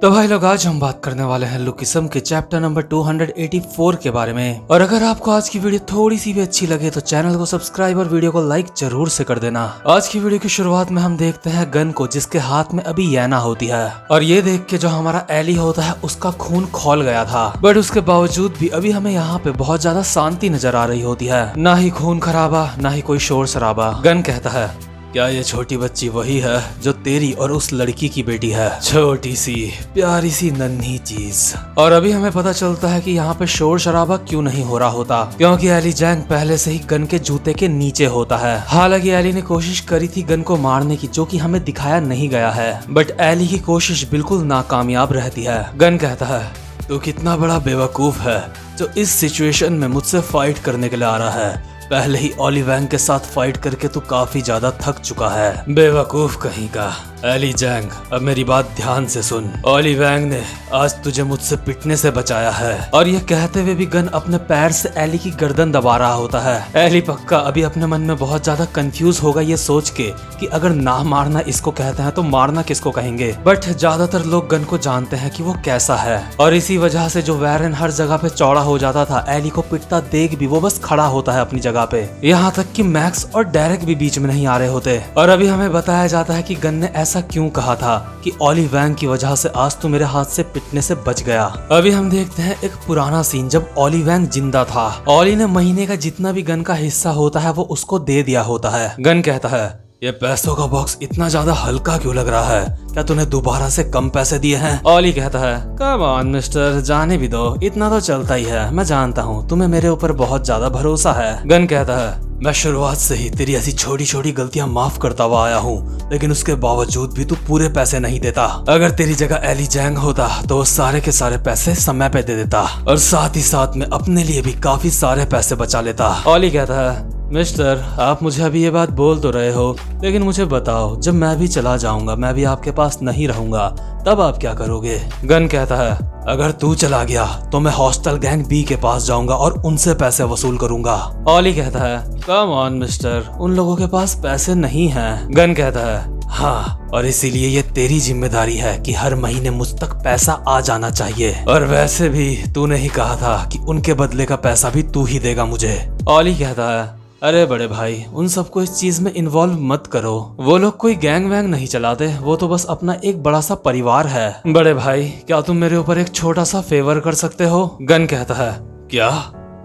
तो भाई लोग, आज हम बात करने वाले हैं लुकिज्म के चैप्टर नंबर 284 के बारे में। और अगर आपको आज की वीडियो थोड़ी सी भी अच्छी लगे तो चैनल को सब्सक्राइब और वीडियो को लाइक जरूर से कर देना। आज की वीडियो की शुरुआत में हम देखते हैं गन को, जिसके हाथ में अभी येना होती है। और ये देख के जो हमारा एली होता है उसका खून खौल गया था, बट उसके बावजूद भी अभी हमें यहाँ पे बहुत ज्यादा शांति नजर आ रही होती है। ना ही खून खराबा, ना ही कोई शोर शराबा। गन कहता है, क्या ये छोटी बच्ची वही है जो तेरी और उस लड़की की बेटी है? छोटी सी प्यारी सी नन्ही चीज। और अभी हमें पता चलता है कि यहाँ पे शोर शराबा क्यों नहीं हो रहा होता, क्योंकि एली जैंग पहले से ही गन के जूते के नीचे होता है। हालांकि एली ने कोशिश करी थी गन को मारने की, जो कि हमें दिखाया नहीं गया है, बट एली की कोशिश बिल्कुल नाकामयाब रहती है। गन कहता है, तू कितना बड़ा बेवकूफ है जो इस सिचुएशन में मुझसे फाइट करने के लिए आ रहा है। पहले ही ओली वैंग के साथ फाइट करके तू काफी ज्यादा थक चुका है। बेवकूफ कहीं का। एली जैंग, अब मेरी बात ध्यान से सुन। ओली वैंग ने आज तुझे मुझसे पिटने से बचाया है। और ये कहते हुए भी गन अपने पैर से एली की गर्दन दबा रहा होता है। एली पक्का अभी अपने मन में बहुत ज्यादा कंफ्यूज होगा ये सोच के कि अगर ना मारना इसको कहते हैं तो मारना किसको कहेंगे। बट ज्यादातर लोग गन को जानते हैं कि वो कैसा है, और इसी वजह से जो वैरन हर जगह पे चौड़ा हो जाता था, एली को पिटता देख भी वो बस खड़ा होता है अपनी जगह पे। यहाँ तक कि मैक्स और डेरेक भी बीच में नहीं आ रहे होते। और अभी हमें बताया जाता है कि गन ने ऐसा क्यों कहा था कि ओली वैंग की वजह से आज तू मेरे हाथ से पिटने से बच गया। अभी हम देखते हैं एक पुराना सीन जब ओली वैंग जिंदा था। ओली ने महीने का जितना भी गन का हिस्सा होता है वो उसको दे दिया होता है। गन कहता है, ये पैसों का बॉक्स इतना ज्यादा हल्का क्यों लग रहा है? क्या तूने दोबारा से कम पैसे दिए हैं? ओली कहता है, कम ऑन मिस्टर, जाने भी दो, इतना तो चलता ही है। मैं जानता हूँ तुम्हें मेरे ऊपर बहुत ज्यादा भरोसा है। गन कहता है, मैं शुरुआत से ही तेरी ऐसी छोटी छोटी गलतियां माफ करता हुआ आया हूँ, लेकिन उसके बावजूद भी तू पूरे पैसे नहीं देता। अगर तेरी जगह एली जैंग होता तो वो सारे के सारे पैसे समय पे दे देता, और साथ ही साथ में अपने लिए भी काफी सारे पैसे बचा लेता। ओली कहता है, मिस्टर, आप मुझे अभी ये बात बोल तो रहे हो, लेकिन मुझे बताओ, जब मैं भी चला जाऊंगा, मैं भी आपके पास नहीं रहूंगा, तब आप क्या करोगे? गन कहता है, अगर तू चला गया तो मैं हॉस्टल गैंग बी के पास जाऊंगा और उनसे पैसे वसूल करूंगा। ओली कहता है, कम ऑन मिस्टर, उन लोगों के पास पैसे नहीं हैं। गन कहता है, हाँ, और इसीलिए ये तेरी जिम्मेदारी है कि हर महीने मुझ तक पैसा आ जाना चाहिए। और वैसे भी तूने ही कहा था कि उनके बदले का पैसा भी तू ही देगा मुझे। ओली कहता है, अरे बड़े भाई, उन सबको इस चीज में इन्वॉल्व मत करो। वो लोग कोई गैंग वैंग नहीं चलाते, वो तो बस अपना एक बड़ा सा परिवार है। बड़े भाई, क्या तुम मेरे ऊपर एक छोटा सा फेवर कर सकते हो? गन कहता है, क्या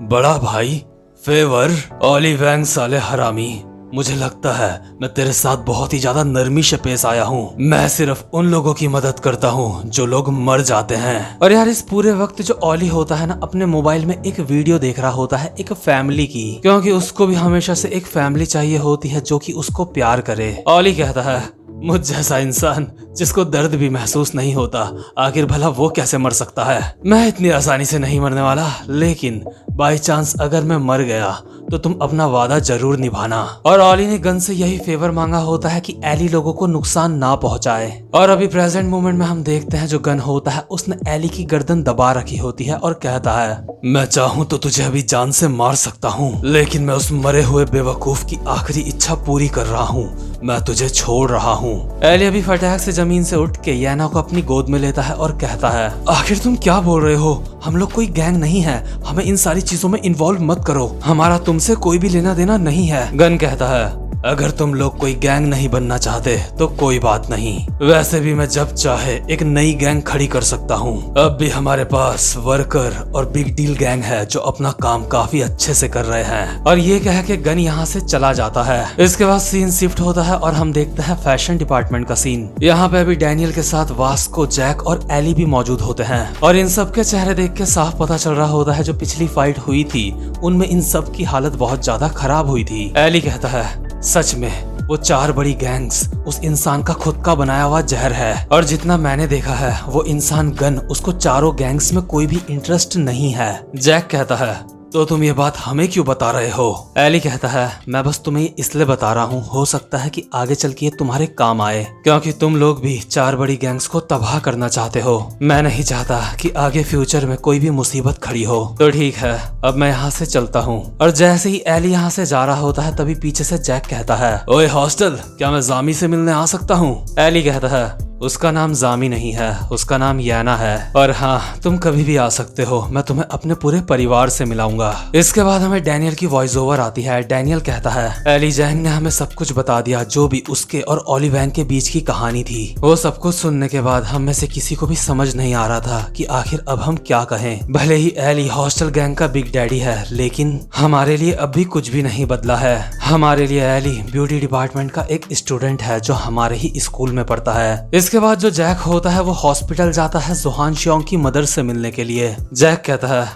बड़ा भाई, फेवर? ओली वैंग साले हरामी, मुझे लगता है मैं तेरे साथ बहुत ही ज्यादा नरमी से पेश आया हूँ। मैं सिर्फ उन लोगों की मदद करता हूँ जो लोग मर जाते हैं। और यार, इस पूरे वक्त जो ओली होता है ना, अपने मोबाइल में एक वीडियो देख रहा होता है एक फैमिली की, क्योंकि उसको भी हमेशा से एक फैमिली चाहिए होती है जो कि उसको प्यार करे। ओली कहता है, मुझ जैसा इंसान जिसको दर्द भी महसूस नहीं होता, आखिर भला वो कैसे मर सकता है? मैं इतनी आसानी से नहीं मरने वाला, लेकिन बाई चांस अगर मैं मर गया तो तुम अपना वादा जरूर निभाना। और ओली ने गन से यही फेवर मांगा होता है कि एली लोगों को नुकसान ना पहुंचाए। और अभी प्रेजेंट मोमेंट में हम देखते हैं जो गन होता है उसने एली की गर्दन दबा रखी होती है और कहता है, मैं चाहूँ तो तुझे अभी जान से मार सकता हूँ, लेकिन मैं उस मरे हुए बेवकूफ की आखिरी इच्छा पूरी कर रहा हूँ। मैं तुझे छोड़ रहा हूँ। एली अभी फटाक से जमीन से उठ के येना को अपनी गोद में लेता है और कहता है, आखिर तुम क्या बोल रहे हो? हम लोग कोई गैंग नहीं है, हमें इन सारी चीजों में इन्वॉल्व मत करो, हमारा तुमसे कोई भी लेना देना नहीं है। गन कहता है, अगर तुम लोग कोई गैंग नहीं बनना चाहते तो कोई बात नहीं, वैसे भी मैं जब चाहे एक नई गैंग खड़ी कर सकता हूँ। अब भी हमारे पास वर्कर और बिग डील गैंग है जो अपना काम काफी अच्छे से कर रहे हैं। और ये कह के गन यहाँ से चला जाता है। इसके बाद सीन शिफ्ट होता है और हम देखते हैं फैशन डिपार्टमेंट का सीन। यहाँ पे अभी डैनियल के साथ वास्को, जैक और एली भी मौजूद होते हैं। और इन सब के चेहरे देख के साफ पता चल रहा होता है जो पिछली फाइट हुई थी उनमें इन सब की हालत बहुत ज्यादा खराब हुई थी। एली कहता है, सच में वो 4 बड़ी गैंग्स उस इंसान का खुद का बनाया हुआ जहर है, और जितना मैंने देखा है वो इंसान गन, उसको चारों गैंग्स में कोई भी इंटरेस्ट नहीं है। जैक कहता है, तो तुम ये बात हमें क्यों बता रहे हो? एली कहता है, मैं बस तुम्हें इसलिए बता रहा हूँ, हो सकता है कि आगे चल के ये तुम्हारे काम आए, क्योंकि तुम लोग भी 4 बड़ी गैंग्स को तबाह करना चाहते हो। मैं नहीं चाहता कि आगे फ्यूचर में कोई भी मुसीबत खड़ी हो। तो ठीक है, अब मैं यहाँ से चलता हूँ। और जैसे ही एली यहाँ से जा रहा होता है तभी पीछे से जैक कहता है, ओए हॉस्टल, क्या मैं जामी से मिलने आ सकता हूँ? एली कहता है, उसका नाम जामी नहीं है, उसका नाम याना है। और हाँ, तुम कभी भी आ सकते हो, मैं तुम्हें अपने पूरे परिवार से मिलाऊंगा। इसके बाद हमें डैनियल की वॉइस ओवर आती है। डैनियल कहता है, एली जैंग ने हमें सब कुछ बता दिया, जो भी उसके और ओली वैंग के बीच की कहानी थी। वो सब कुछ सुनने के बाद हम में से किसी को भी समझ नहीं आ रहा था कि आखिर अब हम क्या कहें। भले ही एली हॉस्टल गैंग का बिग डैडी है, लेकिन हमारे लिए अब भी कुछ भी नहीं बदला है। हमारे लिए एली ब्यूटी डिपार्टमेंट का एक स्टूडेंट है जो हमारे ही स्कूल में पढ़ता है। इसके बाद जो जैक होता है वो हॉस्पिटल जाता है जोहान शियोंग की मदर से मिलने के लिए। जैक कहता है,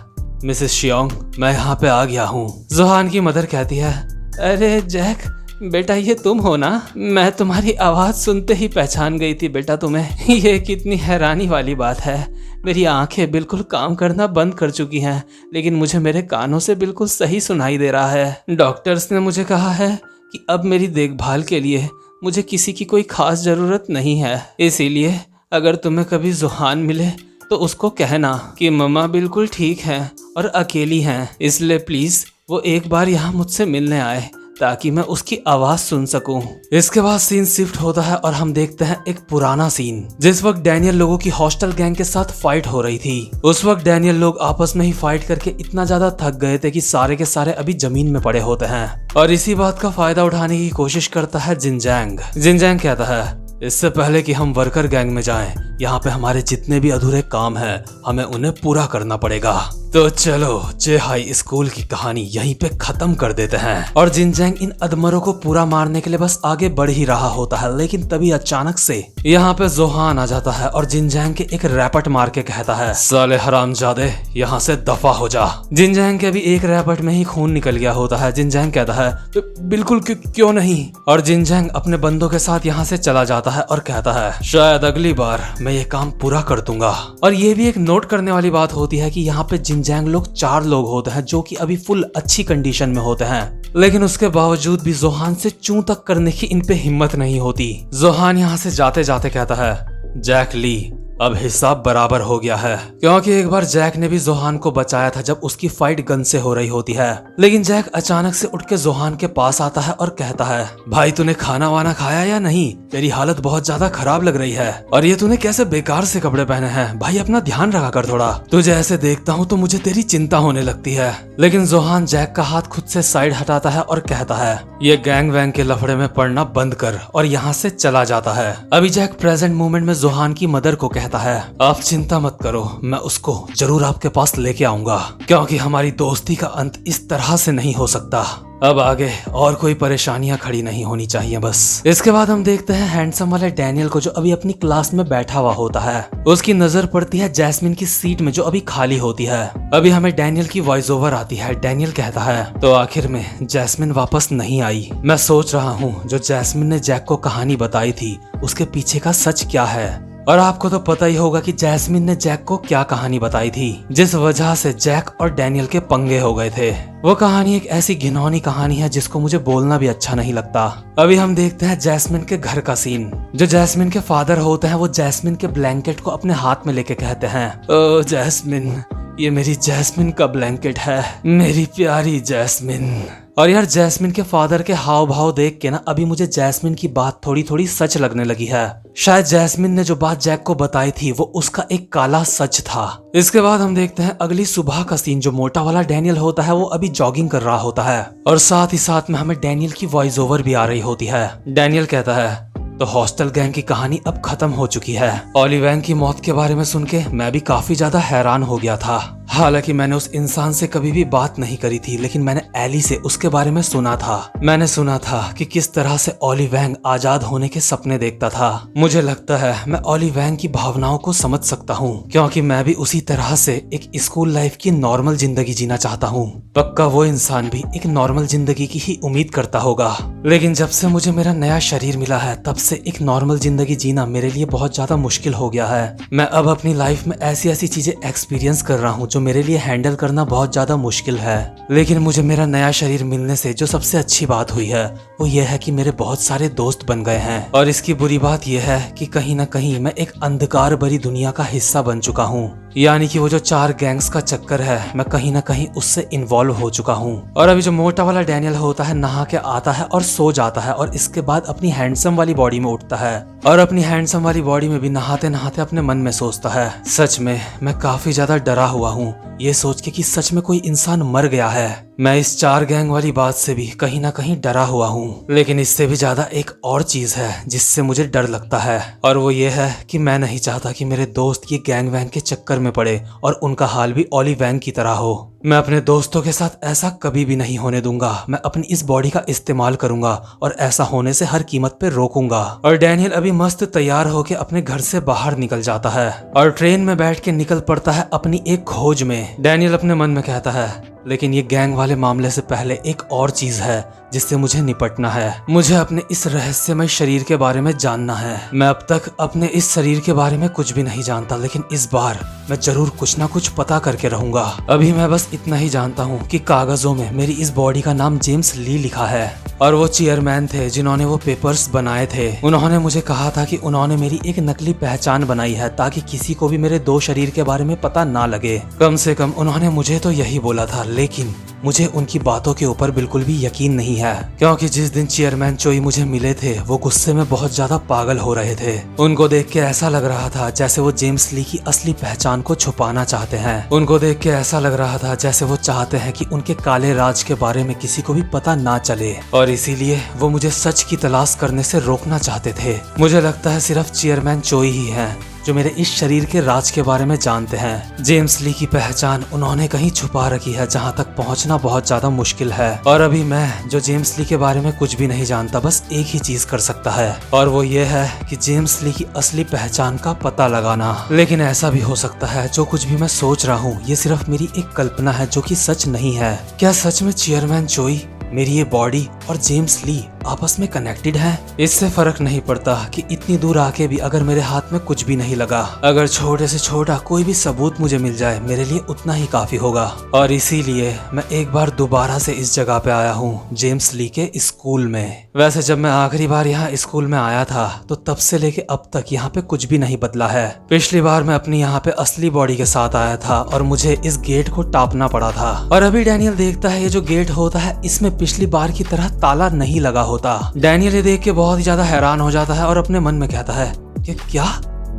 मिसेस शियोंग, मैं यहाँ पे आ गया हूँ। जोहान की मदर कहती है, अरे जैक बेटा, ये तुम हो ना? मैं तुम्हारी आवाज सुनते ही पहचान गई थी बेटा तुम्हें। ये कितनी हैरानी वाली बात है, मेरी आंखें बिल्कुल काम करना बंद कर चुकी हैं, लेकिन मुझे मेरे कानों से बिल्कुल सही सुनाई दे रहा है। डॉक्टर्स ने मुझे कहा है कि अब मेरी देखभाल के लिए मुझे किसी की कोई खास जरूरत नहीं है, इसीलिए अगर तुम्हें कभी जोहान मिले तो उसको कहना कि मम्मा बिल्कुल ठीक है और अकेली हैं, इसलिए प्लीज वो एक बार यहाँ मुझसे मिलने आए ताकि मैं उसकी आवाज सुन सकूं। इसके बाद सीन शिफ्ट होता है और हम देखते हैं एक पुराना सीन, जिस वक्त डैनियल लोगों की हॉस्टल गैंग के साथ फाइट हो रही थी। उस वक्त डैनियल लोग आपस में ही फाइट करके इतना ज्यादा थक गए थे कि सारे के सारे अभी जमीन में पड़े होते हैं, और इसी बात का फायदा उठाने की कोशिश करता है जिनजैंग। जिनजैंग कहता है, इससे पहले कि हम वर्कर गैंग में जाएं, यहाँ पे हमारे जितने भी अधूरे काम हैं, हमें उन्हें पूरा करना पड़ेगा। तो चलो जे हाई स्कूल की कहानी यहीं पे खत्म कर देते हैं। और जिनजैंग इन अधमरों को पूरा मारने के लिए बस आगे बढ़ ही रहा होता है, लेकिन तभी अचानक से यहाँ पे जोहान आ जाता है और जिनजैंग के एक रैपट मार के कहता है, साले हरामजादे, यहाँ से दफा हो जा। जिनजैंग के भी एक रैपट में ही खून निकल गया होता है। जिनजैंग कहता है, बिल्कुल क्यों नहीं। और जिनजैंग अपने बंदों के साथ यहाँ से चला जाता है और कहता है, शायद अगली बार मैं ये काम पूरा कर दूंगा। और ये भी एक नोट करने वाली बात होती है कि यहाँ पे जिनजैंग लोग 4 लोग होते हैं जो कि अभी फुल अच्छी कंडीशन में होते हैं, लेकिन उसके बावजूद भी जोहान से चूं तक करने की इन पे हिम्मत नहीं होती। जोहान यहाँ से जाते जाते कहता है, जैक ली, अब हिसाब बराबर हो गया है, क्योंकि एक बार जैक ने भी जोहान को बचाया था जब उसकी फाइट गन से हो रही होती है। लेकिन जैक अचानक से उठ के जोहान के पास आता है और कहता है, भाई तूने खाना वाना खाया या नहीं? तेरी हालत बहुत ज्यादा खराब लग रही है, और ये तूने कैसे बेकार से कपड़े पहने हैं? भाई अपना ध्यान रखा कर थोड़ा, तुझे ऐसे देखता हूँ तो मुझे तेरी चिंता होने लगती है। लेकिन जोहान जैक का हाथ खुद से साइड हटाता है और कहता है, ये गैंग वैंग के लफड़े में पड़ना बंद कर, और यहाँ से चला जाता है। अभी जैक प्रेजेंट मोमेंट में जोहान की मदर को कहता है, आप चिंता मत करो, मैं उसको जरूर आपके पास लेके आऊंगा, क्योंकि हमारी दोस्ती का अंत इस तरह से नहीं हो सकता। अब आगे और कोई परेशानियां खड़ी नहीं होनी चाहिए बस। इसके बाद हम देखते हैं हैंडसम वाले डैनियल को, जो अभी अपनी क्लास में बैठा हुआ होता है। उसकी नजर पड़ती है जैस्मिन की सीट में जो अभी खाली होती है। अभी हमें डैनियल की वॉइस ओवर आती है। डैनियल कहता है, तो आखिर में जैस्मिन वापस नहीं आई। मैं सोच रहा हूँ जो जैस्मिन ने जैक को कहानी बताई थी उसके पीछे का सच क्या है। और आपको तो पता ही होगा कि जैस्मिन ने जैक को क्या कहानी बताई थी, जिस वजह से जैक और डैनियल के पंगे हो गए थे। वो कहानी एक ऐसी घिनौनी कहानी है जिसको मुझे बोलना भी अच्छा नहीं लगता। अभी हम देखते हैं जैस्मिन के घर का सीन। जो जैस्मिन के फादर होते हैं वो जैस्मिन के ब्लैंकेट को अपने हाथ में लेके कहते हैं, ओ जैस्मिन, ये मेरी जैस्मिन का ब्लैंकेट है, मेरी प्यारी जैस्मिन। और यार जैस्मिन के फादर के हाव भाव देख के ना अभी मुझे जैस्मिन की बात थोड़ी थोड़ी सच लगने लगी है। शायद जैस्मिन ने जो बात जैक को बताई थी वो उसका एक काला सच था। इसके बाद हम देखते हैं अगली सुबह का सीन। जो मोटा वाला डैनियल होता है वो अभी जॉगिंग कर रहा होता है, और साथ ही साथ में हमें डैनियल की वॉइस ओवर भी आ रही होती है। डैनियल कहता है, तो हॉस्टल गैंग की कहानी अब खत्म हो चुकी है। ओली वैंग की मौत के बारे में सुन के मैं भी काफी ज्यादा हैरान हो गया था। हालांकि मैंने उस इंसान से कभी भी बात नहीं करी थी, लेकिन मैंने एली से उसके बारे में सुना था। मैंने सुना था कि किस तरह से ओली वैंग आजाद होने के सपने देखता था। मुझे लगता है मैं ओली वैंग की भावनाओं को समझ सकता हूँ, क्योंकि मैं भी उसी तरह से एक स्कूल लाइफ की नॉर्मल जिंदगी जीना चाहता हूँ। पक्का वो इंसान भी एक नॉर्मल जिंदगी की ही उम्मीद करता होगा। लेकिन जब से मुझे मेरा नया शरीर मिला है तब से एक नॉर्मल जिंदगी जीना मेरे लिए बहुत ज्यादा मुश्किल हो गया है। मैं अब अपनी लाइफ में ऐसी ऐसी चीजें एक्सपीरियंस कर रहा हूँ जो मेरे लिए हैंडल करना बहुत ज्यादा मुश्किल है। लेकिन मुझे मेरा नया शरीर मिलने से जो सबसे अच्छी बात हुई है वो ये है कि मेरे बहुत सारे दोस्त बन गए हैं। और इसकी बुरी बात यह है कि कहीं ना कहीं मैं एक अंधकार भरी दुनिया का हिस्सा बन चुका हूँ। यानी कि वो जो 4 गैंग्स का चक्कर है, मैं कहीं ना कहीं उससे इन्वॉल्व हो चुका हूँ। और अभी जो मोटा वाला डैनियल होता है, नहा के आता है और सो जाता है और इसके बाद अपनी हैंडसम वाली बॉडी में उठता है और अपनी हैंडसम वाली बॉडी में भी नहाते नहाते अपने मन में सोचता है, सच में मैं काफी ज्यादा डरा हुआ हूँ ये सोच के कि सच में कोई इंसान मर गया है। मैं इस 4 गैंग वाली बात से भी कहीं ना कहीं डरा हुआ हूँ। लेकिन इससे भी ज्यादा एक और चीज है जिससे मुझे डर लगता है, और वो ये है कि मैं नहीं चाहता कि मेरे दोस्त ये गैंग वैंग के चक्कर में पड़े और उनका हाल भी ओली वैंग की तरह हो। मैं अपने दोस्तों के साथ ऐसा कभी भी नहीं होने दूंगा। मैं अपनी इस बॉडी का इस्तेमाल करूंगा और ऐसा होने से हर कीमत पे रोकूंगा। और डैनियल अभी मस्त तैयार होके अपने घर से बाहर निकल जाता है और ट्रेन में बैठ के निकल पड़ता है अपनी एक खोज में। डैनियल अपने मन में कहता है, लेकिन ये गैंग वाले मामले से पहले एक और चीज है जिससे मुझे निपटना है। मुझे अपने इस रहस्यमय शरीर के बारे में जानना है। मैं अब तक अपने इस शरीर के बारे में कुछ भी नहीं जानता, लेकिन इस बार मैं जरूर कुछ ना कुछ पता करके रहूंगा। अभी मैं बस इतना ही जानता हूँ कि कागजों में मेरी इस बॉडी का नाम जेम्स ली लिखा है और वो चेयरमैन थे जिन्होंने वो पेपर्स बनाए थे। उन्होंने मुझे कहा था कि उन्होंने मेरी एक नकली पहचान बनाई है ताकि किसी को भी मेरे 2 शरीर के बारे में पता ना लगे। कम से कम उन्होंने मुझे तो यही बोला था, लेकिन मुझे उनकी बातों के ऊपर बिल्कुल भी यकीन नहीं है, क्योंकि जिस दिन चेयरमैन चोई मुझे मिले थे वो गुस्से में बहुत ज्यादा पागल हो रहे थे। उनको देख के ऐसा लग रहा था जैसे वो जेम्स ली की असली पहचान को छुपाना चाहते हैं। उनको देख के ऐसा लग रहा था जैसे वो चाहते हैं कि उनके काले राज के बारे में किसी को भी पता ना चले, और इसीलिए वो मुझे सच की तलाश करने से रोकना चाहते थे। मुझे लगता है सिर्फ चेयरमैन चोई ही हैं जो मेरे इस शरीर के राज के बारे में जानते हैं। जेम्स ली की पहचान उन्होंने कहीं छुपा रखी है जहां तक पहुंचना बहुत ज्यादा मुश्किल है। और अभी मैं जो जेम्स ली के बारे में कुछ भी नहीं जानता, बस एक ही चीज कर सकता है, और वो ये है कि जेम्स ली की असली पहचान का पता लगाना। लेकिन ऐसा भी हो सकता है जो कुछ भी मैं सोच रहा हूँ ये सिर्फ मेरी एक कल्पना है जो कि सच नहीं है। क्या सच में चेयरमैन चोई, मेरी ये बॉडी और जेम्स ली आपस में कनेक्टेड हैं? इससे फर्क नहीं पड़ता कि इतनी दूर आके भी अगर मेरे हाथ में कुछ भी नहीं लगा, अगर छोटे से छोटा कोई भी सबूत मुझे मिल जाए मेरे लिए उतना ही काफी होगा। और इसीलिए मैं एक बार दोबारा से इस जगह पे आया हूँ, जेम्स ली के स्कूल में। वैसे जब मैं आखिरी बार यहाँ स्कूल में आया था तो तब से लेके अब तक यहाँ पे कुछ भी नहीं बदला है। पिछली बार मैं अपनी यहाँ पे असली बॉडी के साथ आया था और मुझे इस गेट को टापना पड़ा था, और अभी डैनियल देखता है ये जो गेट होता है इसमें पिछली बार की तरह ताला नहीं लगा होता। डैनियल ये देख के बहुत ही ज्यादा हैरान हो जाता है और अपने मन में कहता है कि क्या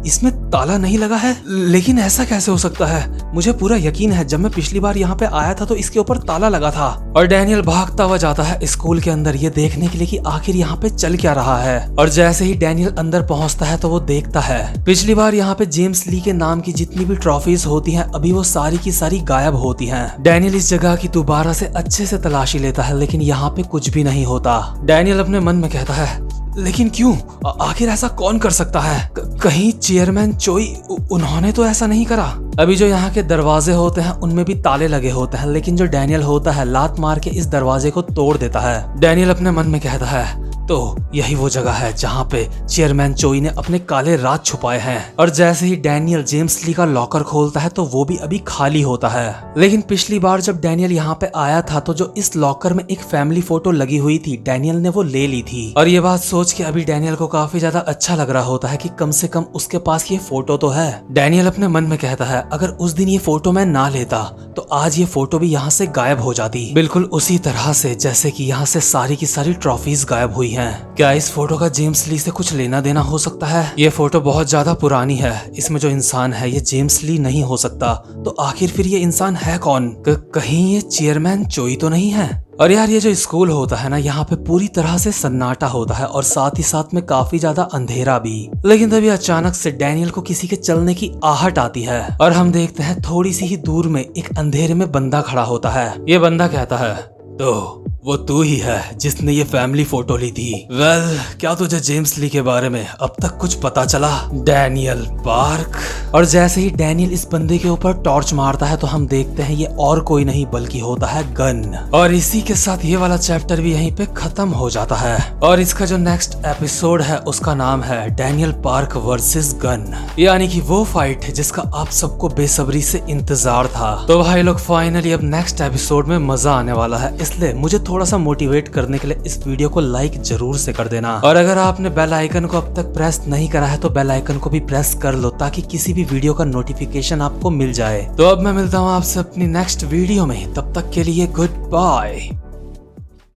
इसमें ताला नहीं लगा है? लेकिन ऐसा कैसे हो सकता है? मुझे पूरा यकीन है जब मैं पिछली बार यहाँ पे आया था तो इसके ऊपर ताला लगा था। और डैनियल भागता हुआ जाता है स्कूल के अंदर ये देखने के लिए कि आखिर यहाँ पे चल क्या रहा है। और जैसे ही डैनियल अंदर पहुंचता है तो वो देखता है पिछली बार यहाँ पे जेम्स ली के नाम की जितनी भी ट्रॉफीज होती हैं अभी वो सारी की सारी गायब होती हैं। डैनियल इस जगह की दोबारा से अच्छे से तलाशी लेता है लेकिन यहाँ पे कुछ भी नहीं होता। डैनियल अपने मन में कहता है, लेकिन क्यों? आखिर ऐसा कौन कर सकता है? कहीं चेयरमैन चोई उन्होंने तो ऐसा नहीं करा। अभी जो यहाँ के दरवाजे होते हैं उनमें भी ताले लगे होते हैं, लेकिन जो डैनियल होता है लात मार के इस दरवाजे को तोड़ देता है। डैनियल अपने मन में कहता है, तो यही वो जगह है जहाँ पे चेयरमैन चोई ने अपने काले राज छुपाए हैं। और जैसे ही डैनियल जेम्स ली का लॉकर खोलता है तो वो भी अभी खाली होता है। लेकिन पिछली बार जब डैनियल यहाँ पे आया था तो जो इस लॉकर में एक फैमिली फोटो लगी हुई थी डैनियल ने वो ले ली थी। और ये बात सोच के अभी डैनियल को काफी ज्यादा अच्छा लग रहा होता है कि कम से कम उसके पास ये फोटो तो है। डैनियल अपने मन में कहता है, अगर उस दिन ये फोटो मैं ना लेता तो आज ये फोटो भी यहाँ से गायब हो जाती, बिल्कुल उसी तरह से जैसे कि यहाँ से सारी की सारी ट्रॉफीज गायब हुई हैं। क्या इस फोटो का जेम्स ली से कुछ लेना देना हो सकता है? ये फोटो बहुत ज्यादा पुरानी है, इसमें जो इंसान है ये जेम्स ली नहीं हो सकता। तो आखिर फिर ये इंसान है कौन? कहीं ये चेयरमैन चोई तो नहीं है? और यार ये जो स्कूल होता है ना यहाँ पे पूरी तरह से सन्नाटा होता है और साथ ही साथ में काफी ज्यादा अंधेरा भी। लेकिन तभी अचानक से डैनियल को किसी के चलने की आहट आती है और हम देखते हैं थोड़ी सी ही दूर में एक अंधेरे में बंदा खड़ा होता है। ये बंदा कहता है, तो वो तू ही है जिसने ये फैमिली फोटो ली थी। वेल, क्या तुझे जेम्स ली के बारे में अब तक कुछ पता चला? Daniel park. और जैसे ही डैनियल इस बंदे के ऊपर टॉर्च मारता है तो हम देखते हैं ये और कोई नहीं बल्कि होता है गन। और इसी के साथ ये वाला चैप्टर भी यहीं पे खत्म हो जाता है। और इसका जो नेक्स्ट एपिसोड है उसका नाम है डैनियल पार्क वर्सेस गन, यानी कि वो फाइट जिसका आप सबको बेसब्री से इंतजार था। तो भाई लोग फाइनली अब नेक्स्ट एपिसोड में मजा आने वाला है, इसलिए मुझे थोड़ा सा मोटिवेट करने के लिए इस वीडियो को लाइक जरूर से कर देना। और अगर आपने बेल आइकन को अब तक प्रेस नहीं करा है तो बेल आइकन को भी प्रेस कर लो ताकि किसी भी वीडियो का नोटिफिकेशन आपको मिल जाए। तो अब मैं मिलता हूँ आपसे अपनी नेक्स्ट वीडियो में, तब तक के लिए गुड बाय।